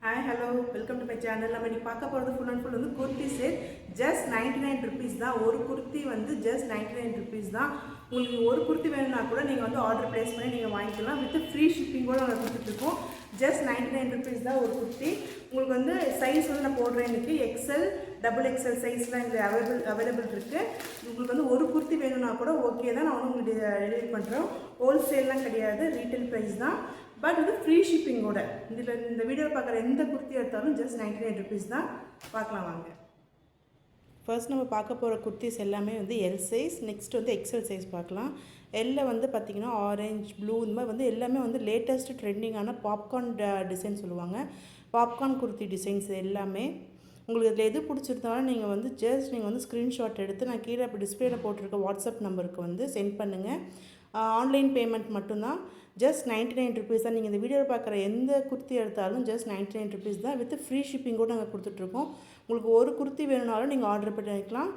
Hi, hello, welcome to my channel. நம்ம இன்னைக்கு பார்க்க போகிறது ஃபுல் அண்ட் ஃபுல் வந்து குர்த்தி செட். ஜஸ்ட் 99 ருபீஸ் தான். ஒரு குர்த்தி வந்து ஜஸ்ட் 99 ருபீஸ் தான். உங்களுக்கு ஒரு குர்த்தி வேணும்னா கூட நீங்கள் வந்து ஆர்டர் ப்ளேஸ் பண்ணி நீங்கள் வாங்கிக்கலாம். வித் ஃப்ரீ ஷிப்பிங்கோடு நாங்கள் கொடுத்துட்ருக்கோம். ஜஸ்ட் 99 ருபீஸ் தான் ஒரு குர்த்தி. உங்களுக்கு வந்து சைஸ் வந்து நான் போடுறேன் இன்றைக்கி எக்ஸல் XXL சைஸ்லாம் எங்களுக்கு அவைலபிள் இருக்குது. உங்களுக்கு வந்து ஒரு குர்த்தி வேணும்னா கூட ஓகே தான், நான் வந்து உங்களுக்கு டெலிவரி பண்ணுறோம். ஹோல்சேல்லாம் கிடையாது, ரீட்டைல் ப்ரைஸ் தான். பட் வந்து ஃப்ரீ ஷிப்பிங்கோட இந்த வீடியோவில் பார்க்குற எந்த குர்த்தி எடுத்தாலும் ஜஸ்ட் 99 ருபீஸ் தான். பார்க்கலாம் வாங்க. ஃபர்ஸ்ட் நம்ம பார்க்க போகிற குர்த்திஸ் எல்லாமே வந்து எல் சைஸ், நெக்ஸ்ட் வந்து எக்ஸல் சைஸ் பார்க்கலாம். எல்ல வந்து பார்த்திங்கன்னா ஆரஞ்ச், ப்ளூ இந்த மாதிரி வந்து எல்லாமே வந்து லேட்டஸ்ட் ட்ரெண்டிங்கான பாப்கார்ன் டிசைன் சொல்லுவாங்க. பாப்கார்ன் குர்த்தி டிசைன்ஸ் எல்லாமே உங்களுக்கு இதில் எது பிடிச்சிருந்தாலும் நீங்கள் வந்து ஜஸ்ட் நீங்கள் வந்து ஸ்க்ரீன்ஷாட் எடுத்து நான் கீழே இப்போ டிஸ்பிளேல போட்டிருக்க வாட்ஸ்அப் நம்பருக்கு வந்து சென்ட் பண்ணுங்கள். ஆன்லைன் பேமெண்ட் மட்டும்தான். ஜஸ்ட் 99 ருபீஸ் தான். நீங்கள் இந்த வீடியோவில் பார்க்குற எந்த குர்த்தி எடுத்தாலும் ஜஸ்ட் 99 ருபீஸ் தான். வித் ஃப்ரீ ஷிப்பிங் கூட நாங்கள் கொடுத்துட்ருக்கோம். உங்களுக்கு ஒரு குர்த்தி வேணுனாலும் நீங்கள் ஆர்டர் பண்ணிக்கலாம்.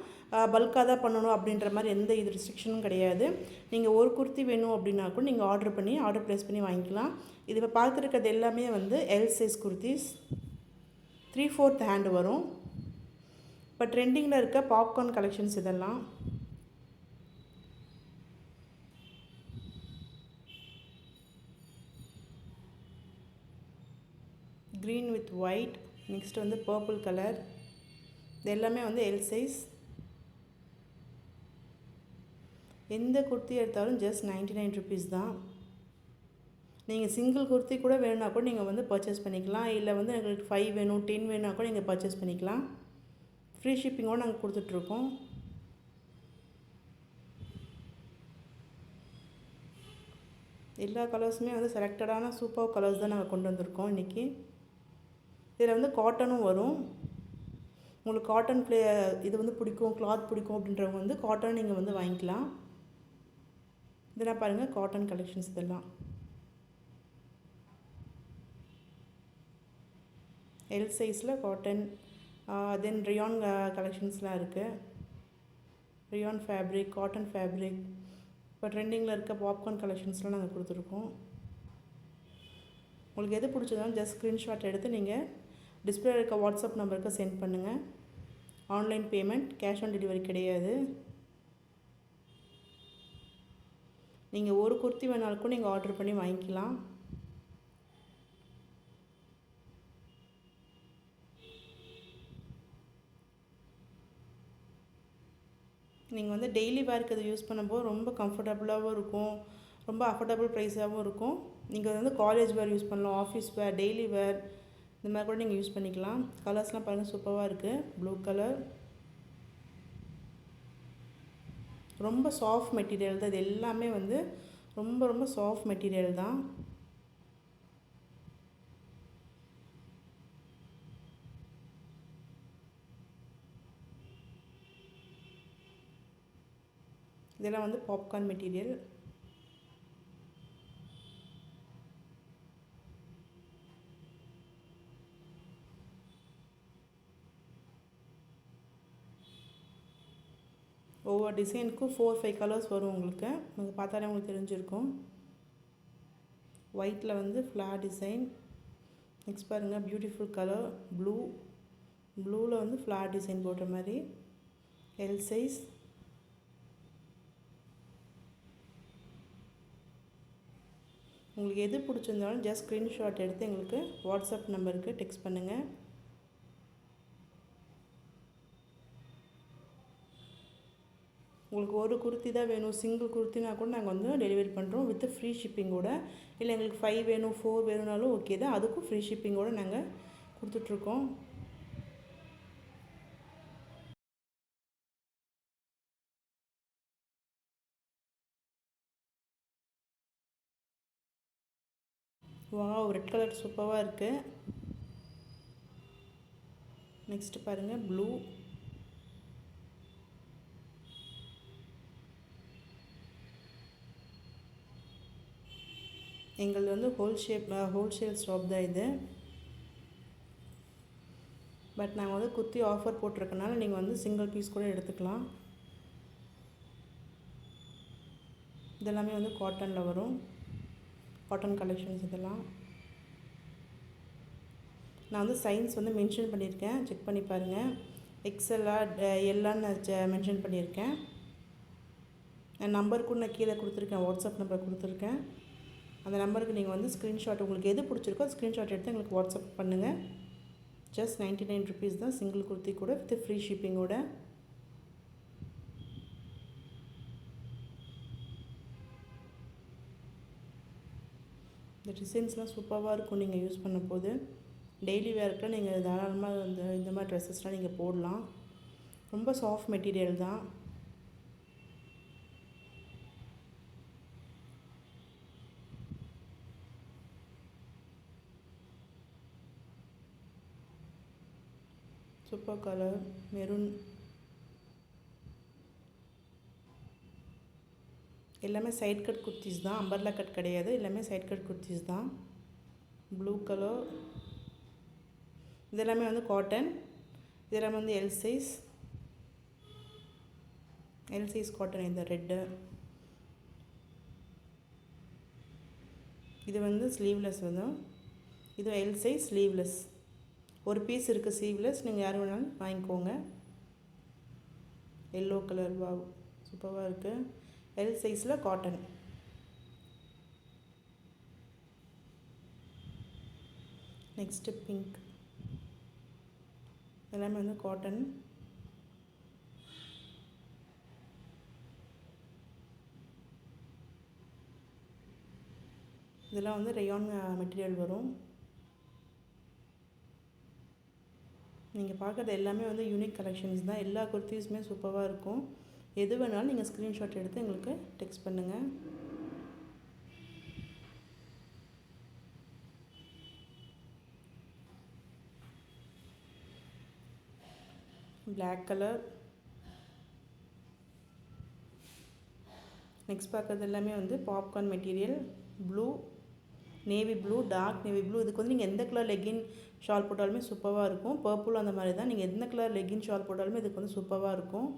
பல்காக தான் பண்ணணும் அப்படின்ற மாதிரி எந்த இது ரெஸ்ட்ரிக்ஷனும் கிடையாது. நீங்கள் ஒரு குர்த்தி வேணும் அப்படின்னா கூட நீங்கள் ஆர்டர் ப்ளேஸ் பண்ணி வாங்கிக்கலாம். இது இப்போ பார்த்துருக்கிறது எல்லாமே வந்து எல் சைஸ் குர்த்திஸ். 3/4 ஹேண்டு வரும். இப்போ ட்ரெண்டிங்கில் இருக்க பாப்கார்ன் கலெக்ஷன்ஸ் இதெல்லாம். க்ரீன் வித் ஒயிட், நெக்ஸ்ட் வந்து பர்பிள் கலர். இது எல்லாமே வந்து எல் சைஸ். எந்த குர்த்தி எடுத்தாலும் ஜஸ்ட் 99 ருபீஸ் தான். நீங்கள் சிங்கிள் குர்த்தி கூட வேணும்னா கூட நீங்கள் வந்து பர்ச்சேஸ் பண்ணிக்கலாம். இல்லை வந்து எங்களுக்கு 5 வேணும் 10 வேணும்னா கூட நீங்கள் பர்ச்சேஸ் பண்ணிக்கலாம். ஃப்ரீ ஷிப்பிங்கோடு நாங்கள் கொடுத்துட்ருக்கோம். எல்லா கலர்ஸுமே வந்து செலக்டடான சூப்பர் கலர்ஸ் தான் நாங்கள் கொண்டு வந்திருக்கோம் இன்றைக்கி. இதில் வந்து காட்டனும் வரும். உங்களுக்கு காட்டன் இது வந்து பிடிக்கும், கிளாத் பிடிக்கும் அப்படின்றவங்க வந்து காட்டன் நீங்கள் வந்து வாங்கிக்கலாம். இதெல்லாம் பாருங்கள் காட்டன் கலெக்ஷன்ஸ் இதெல்லாம். எல் சைஸில் காட்டன், தென் ரியான் கலெக்ஷன்ஸ்லாம் இருக்குது. ரியான் ஃபேப்ரிக், காட்டன் ஃபேப்ரிக், இப்போ ட்ரெண்டிங்கில் இருக்க பாப்கார்ன் கலெக்ஷன்ஸ்லாம் நாங்கள் கொடுத்துருக்கோம். உங்களுக்கு எது பிடிச்சதாலும் ஜஸ்ட் ஸ்க்ரீன்ஷாட் எடுத்து நீங்கள் டிஸ்பிளே இருக்க வாட்ஸ்அப் நம்பருக்கு சென்ட் பண்ணுங்கள். Online payment, cash on delivery கிடையாது. நீங்கள் ஒரு குர்த்தி வேணாலும் நீங்கள் ஆர்டர் பண்ணி வாங்கிக்கலாம். நீங்கள் வந்து டெய்லி வேர்க்கு அதை யூஸ் பண்ணும்போது ரொம்ப கம்ஃபர்டபுளாகவும் இருக்கும், ரொம்ப அஃபோர்டபுள் ப்ரைஸாகவும் இருக்கும். நீங்கள் வந்து காலேஜ் வேர் யூஸ் பண்ணலாம், ஆஃபீஸ் வேர், டெய்லி வேர் இந்த மாதிரி கூட நீங்கள் யூஸ் பண்ணிக்கலாம். கலர்ஸ்லாம் பாருங்கள் சூப்பராக இருக்குது. ப்ளூ கலர், ரொம்ப சாஃப்ட் மெட்டீரியல் தான். இது எல்லாமே வந்து ரொம்ப ரொம்ப சாஃப்ட் மெட்டீரியல் தான். இதெல்லாம் வந்து பாப்கார்ன் மெட்டீரியல். ஒவ்வொரு டிசைனுக்கும் 4-5 கலர்ஸ் வரும். உங்களுக்கு பார்த்தாலே உங்களுக்கு தெரிஞ்சிருக்கும். ஒயிட்டில் வந்து ஃப்ளார் டிசைன். நெக்ஸ்ட் பாருங்கள் பியூட்டிஃபுல் கலர் ப்ளூவில் வந்து ஃப்ளார் டிசைன் போடுற மாதிரி எல் சைஸ். உங்களுக்கு எது பிடிச்சிருந்தாலும் ஜஸ்ட் ஸ்க்ரீன்ஷாட் எடுத்து எங்களுக்கு வாட்ஸ்அப் நம்பருக்கு டெக்ஸ்ட் பண்ணுங்கள். உங்களுக்கு ஒரு குர்த்தி தான் வேணும், சிங்கிள் குர்த்தினா கூட நாங்கள் வந்து டெலிவரி பண்ணுறோம் வித் ஃப்ரீ ஷிப்பிங்கோட. இல்லை எங்களுக்கு 5 வேணும் 4 வேணும்னாலும் ஓகே தான், அதுக்கும் ஃப்ரீ ஷிப்பிங்கோடு நாங்கள் கொடுத்துட்ருக்கோம். வாவ், ரெட் கலர் சூப்பராக இருக்குது. நெக்ஸ்ட்டு பாருங்கள் ப்ளூ. எங்களது வந்து ஹோல்சேல் ஷாப் தான் இது. பட் நாங்கள் வந்து குர்த்தி ஆஃபர் போட்டிருக்கனால நீங்கள் வந்து சிங்கிள் பீஸ் கூட எடுத்துக்கலாம். இதெல்லாமே வந்து காட்டனில் வரும், காட்டன் கலெக்ஷன்ஸ் இதெல்லாம். நான் வந்து சைஸ் வந்து மென்ஷன் பண்ணியிருக்கேன், செக் பண்ணி பாருங்கள். எக்ஸலா எல்லான்னு மென்ஷன் பண்ணியிருக்கேன். நம்பர் கூட நான் கீழே கொடுத்துருக்கேன், வாட்ஸ்அப் நம்பர் கொடுத்துருக்கேன். அந்த நம்பருக்கு நீங்கள் வந்து ஸ்க்ரீன்ஷாட் உங்களுக்கு எது பிடிச்சிருக்கோ ஸ்க்ரீன்ஷாட் எடுத்து எங்களுக்கு வாட்ஸ்அப் பண்ணுங்கள். ஜஸ்ட் 99 ருபீஸ் தான் சிங்கிள் குர்த்தி கூட வித் ஃப்ரீ ஷிப்பிங்கோட. இந்த டிசைன்ஸ்லாம் சூப்பராக இருக்கும் நீங்கள் யூஸ் பண்ண போது. டெய்லி வேர்க்கெலாம் நீங்கள் தாராளமாக இந்த மாதிரி ட்ரெஸ்ஸஸ்லாம் நீங்கள் போடலாம். ரொம்ப சாஃப்ட் மெட்டீரியல் தான். Super colour maroon. எல்லாமே சைட் கட் குர்த்திஸ் தான், அம்பர்லா கட் கிடையாது. எல்லாமே சைட் கட் குர்த்திஸ் தான். Blue colour. இதெல்லாமே வந்து காட்டன். இதெல்லாமே வந்து எல் சைஸ் காட்டன். இந்த ரெட்டு இது வந்து ஸ்லீவ்லெஸ் வரும். இது எல் சைஸ் ஸ்லீவ்லெஸ். ஒரு பீஸ் இருக்குது ஸ்லீவ்லெஸ், நீங்கள் யார் வேணாலும் வாங்கிக்கோங்க. எல்லோ கலர் வாவ் சூப்பராக இருக்குது. எல் சைஸில் காட்டன். Next pink. எல்லாமே வந்து காட்டன். இதெல்லாம் வந்து ரயான் மெட்டீரியல் வரும். நீங்கள் பார்க்குறது எல்லாமே வந்து யூனிக் கலெக்ஷன்ஸ் தான். எல்லா குர்த்திஸுமே சூப்பராக இருக்கும். எது வேணாலும் நீங்கள் ஸ்க்ரீன்ஷாட் எடுத்து எங்களுக்கு டெக்ஸ்ட் பண்ணுங்கள். Black colour. நெக்ஸ்ட் பார்க்குறது எல்லாமே வந்து popcorn material. Blue, navy blue, dark navy blue. இதுக்கு வந்து நீங்கள் எந்த கலர் லெகின் ஷால் போட்டாலுமே சூப்பராக இருக்கும். பர்பிள் அந்த மாதிரி தான். நீங்கள் எந்த கலர் லெகின் ஷால் போட்டாலுமே இதுக்கு வந்து சூப்பராக இருக்கும்.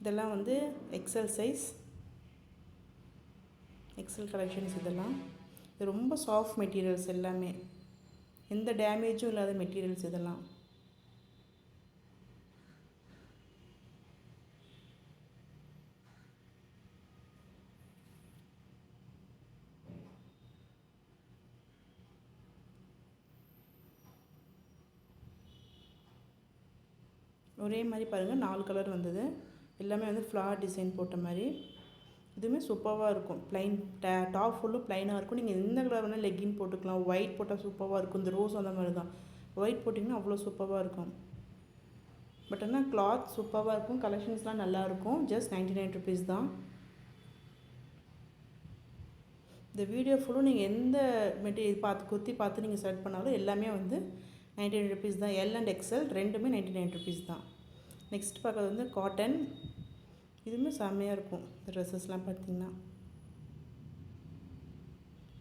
இதெல்லாம் வந்து எக்ஸல் சைஸ், எக்ஸல் கலெக்ஷன்ஸ். இதெல்லாம் இது ரொம்ப சாஃப்ட் மெட்டீரியல்ஸ். எல்லாமே எந்த டேமேஜும் இல்லாத மெட்டீரியல்ஸ் இதெல்லாம். ஒரே மாதிரி பாருங்கள், 4 கலர் வந்தது. எல்லாமே வந்து ஃப்ளார் டிசைன் போட்ட மாதிரி. இதுவுமே சூப்பராக இருக்கும். ப்ளைன் டாப் ஃபுல்லும் ப்ளைனாக இருக்கும். நீங்கள் எந்த கலர் வேணால் லெக்கின் போட்டுக்கலாம். ஒயிட் போட்டால் சூப்பராக இருக்கும். இந்த ரோஸ் அந்த மாதிரி தான். ஒயிட் போட்டிங்கன்னா அவ்வளோ சூப்பராக இருக்கும். பட் ஆனால் கிளாத் சூப்பராக இருக்கும். கலெக்ஷன்ஸ்லாம் நல்லாயிருக்கும். ஜஸ்ட் 99 ருபீஸ் தான். இந்த வீடியோ ஃபுல்லும் நீங்கள் எந்த மெட்டீரியல் குர்த்தி பார்த்து நீங்கள் செலக்ட் பண்ணாலும் எல்லாமே வந்து 99 ருபீஸ் தான். எல் அண்ட் எக்ஸல் ரெண்டுமே 99 ருபீஸ் தான். நெக்ஸ்ட் பார்க்குறது வந்து காட்டன். இதுவுமே செம்மையாக இருக்கும். இந்த ட்ரெஸ்ஸஸ்லாம் பார்த்திங்கன்னா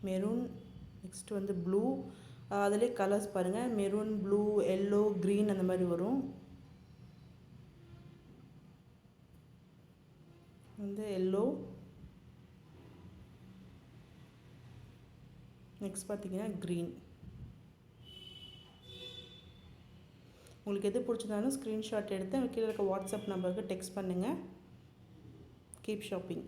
மெரூன். நெக்ஸ்ட் வந்து ப்ளூ. அதிலே கலர்ஸ் பாருங்கள், மெரூன், ப்ளூ, எல்லோ, க்ரீன் அந்த மாதிரி வரும். வந்து எல்லோ. நெக்ஸ்ட் பார்த்திங்கன்னா க்ரீன். உங்களுக்கு எது பிடிச்சதாலும் ஸ்க்ரீன்ஷாட் எடுத்து கீழே இருக்க வாட்ஸ்அப் நம்பருக்கு டெக்ஸ்ட் பண்ணுங்கள். Keep shopping.